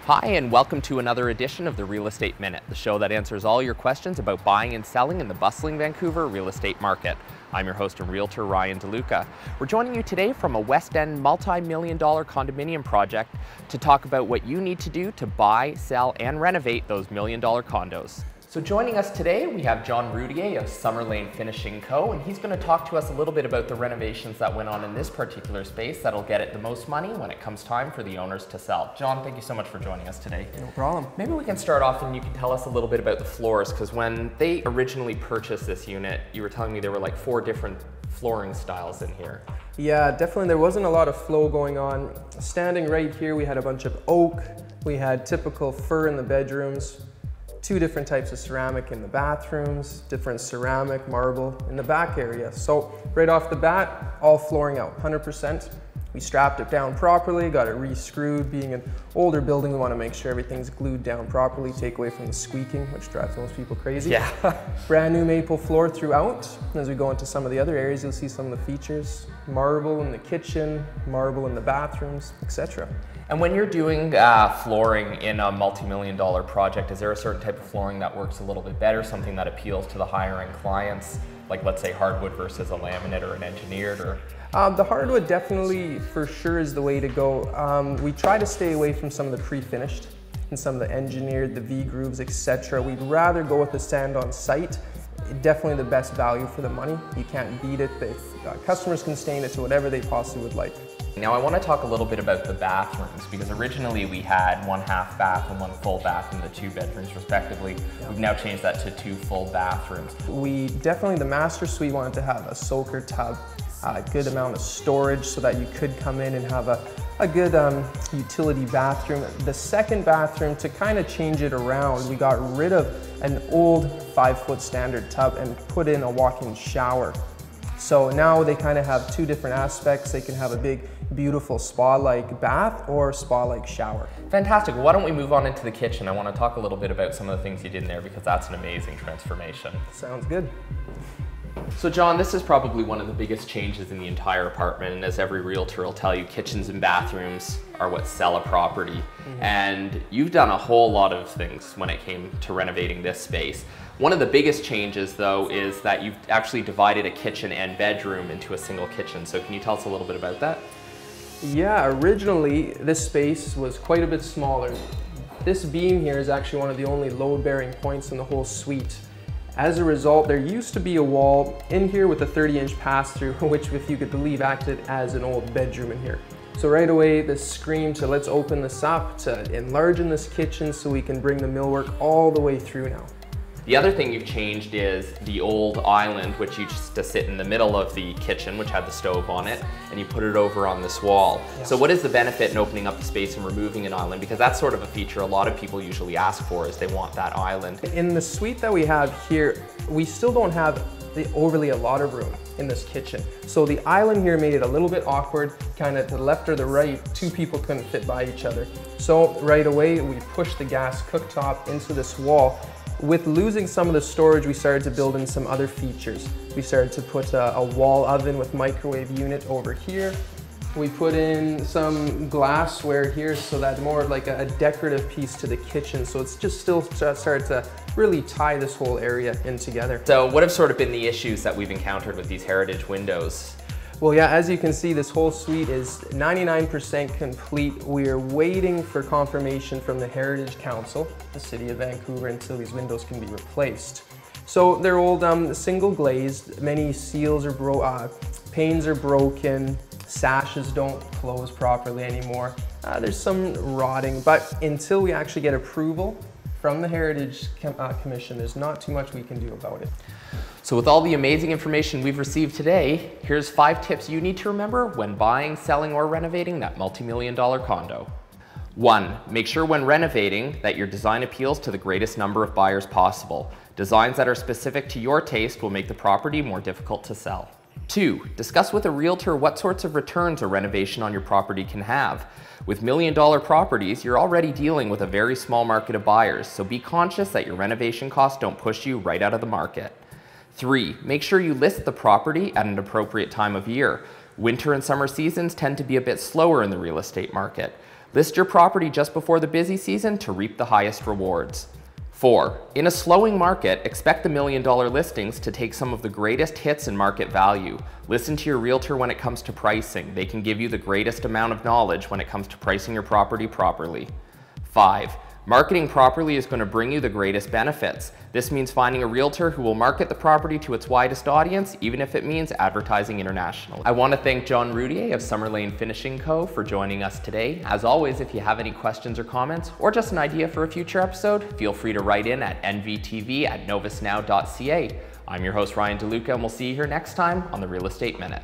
Hi, and welcome to another edition of the Real Estate Minute, the show that answers all your questions about buying and selling in the bustling Vancouver real estate market. I'm your host and realtor, Ryan DeLuca. We're joining you today from a West End multi-million-dollar condominium project to talk about what you need to do to buy, sell, and renovate those million-dollar condos. So joining us today, we have John Routier of Summer Lane Finishing Co., and he's going to talk to us a little bit about the renovations that went on in this particular space that'll get it the most money when it comes time for the owners to sell. John, thank you so much for joining us today. No problem. Maybe we can start off and you can tell us a little bit about the floors, because when they originally purchased this unit, you were telling me there were like 4 different flooring styles in here. Yeah, definitely there wasn't a lot of flow going on. Standing right here, we had a bunch of oak, we had typical fir in the bedrooms, 2 different types of ceramic in the bathrooms, different ceramic, marble in the back area. So right off the bat, all flooring out, 100%. We strapped it down properly, got it re-screwed. Being an older building, we want to make sure everything's glued down properly, take away from the squeaking, which drives most people crazy. Yeah. Brand new maple floor throughout. As we go into some of the other areas, you'll see some of the features. Marble in the kitchen, marble in the bathrooms, etc. And when you're doing flooring in a multi-million-dollar project, is there a certain type of flooring that works a little bit better, something that appeals to the higher-end clients, like let's say hardwood versus a laminate or an engineered? Or the hardwood definitely for sure is the way to go. We try to stay away from some of the pre-finished and some of the engineered, the V-grooves, etc. We'd rather go with the sand on site. Definitely the best value for the money. You can't beat it. Customers can stain it to whatever they possibly would like. Now I want to talk a little bit about the bathrooms, because originally we had 1 half bath and 1 full bath in the 2 bedrooms respectively. Yeah. We've now changed that to 2 full bathrooms. We definitely, the master suite wanted to have a soaker tub, a good amount of storage so that you could come in and have a good utility bathroom. The second bathroom, to kind of change it around, we got rid of an old 5-foot standard tub and put in a walk-in shower. So now they kind of have 2 different aspects. They can have a big, beautiful spa-like bath or spa-like shower. Fantastic. Why don't we move on into the kitchen? I want to talk a little bit about some of the things you did in there, because that's an amazing transformation. Sounds good. So John, this is probably one of the biggest changes in the entire apartment, and as every realtor will tell you, kitchens and bathrooms are what sell a property. Mm-hmm. And you've done a whole lot of things when it came to renovating this space. One of the biggest changes though is that you've actually divided a kitchen and bedroom into a single kitchen. So can you tell us a little bit about that? Yeah, originally this space was quite a bit smaller. This beam here is actually one of the only load-bearing points in the whole suite. As a result, there used to be a wall in here with a 30-inch pass-through, which, if you could believe, acted as an old bedroom in here. So right away, this screamed to let's open this up, to enlarge in this kitchen so we can bring the millwork all the way through now. The other thing you've changed is the old island, which used to sit in the middle of the kitchen, which had the stove on it, and you put it over on this wall. Yeah. So what is the benefit in opening up the space and removing an island? Because that's sort of a feature a lot of people usually ask for, is they want that island. In the suite that we have here, we still don't have overly a lot of room in this kitchen. So the island here made it a little bit awkward, kind of to the left or the right, 2 people couldn't fit by each other. So right away, we pushed the gas cooktop into this wall. With losing some of the storage, we started to build in some other features. We started to put a wall oven with microwave unit over here. We put in some glassware here, so that more like a decorative piece to the kitchen. So it's just still started to really tie this whole area in together. So what have sort of been the issues that we've encountered with these heritage windows? Well, yeah, as you can see, this whole suite is 99% complete. We are waiting for confirmation from the Heritage Council, the City of Vancouver, until these windows can be replaced. So they're old, single glazed. Many seals are panes are broken. Sashes don't close properly anymore. There's some rotting, but until we actually get approval from the Heritage Commission, there's not too much we can do about it. So with all the amazing information we've received today, here's 5 tips you need to remember when buying, selling, or renovating that multi-million-dollar condo. 1, make sure when renovating that your design appeals to the greatest number of buyers possible. Designs that are specific to your taste will make the property more difficult to sell. 2, discuss with a realtor what sorts of returns a renovation on your property can have. With million-dollar properties, you're already dealing with a very small market of buyers, so be conscious that your renovation costs don't push you right out of the market. 3, make sure you list the property at an appropriate time of year. Winter and summer seasons tend to be a bit slower in the real estate market. List your property just before the busy season to reap the highest rewards. 4. In a slowing market, expect the million-dollar listings to take some of the greatest hits in market value. Listen to your realtor when it comes to pricing. They can give you the greatest amount of knowledge when it comes to pricing your property properly. 5. Marketing properly is going to bring you the greatest benefits. This means finding a realtor who will market the property to its widest audience, even if it means advertising internationally. I want to thank John Routier of Summer Lane Finishing Co. for joining us today. As always, if you have any questions or comments, or just an idea for a future episode, feel free to write in at nvtv@novusnow.ca. I'm your host, Ryan DeLuca, and we'll see you here next time on the Real Estate Minute.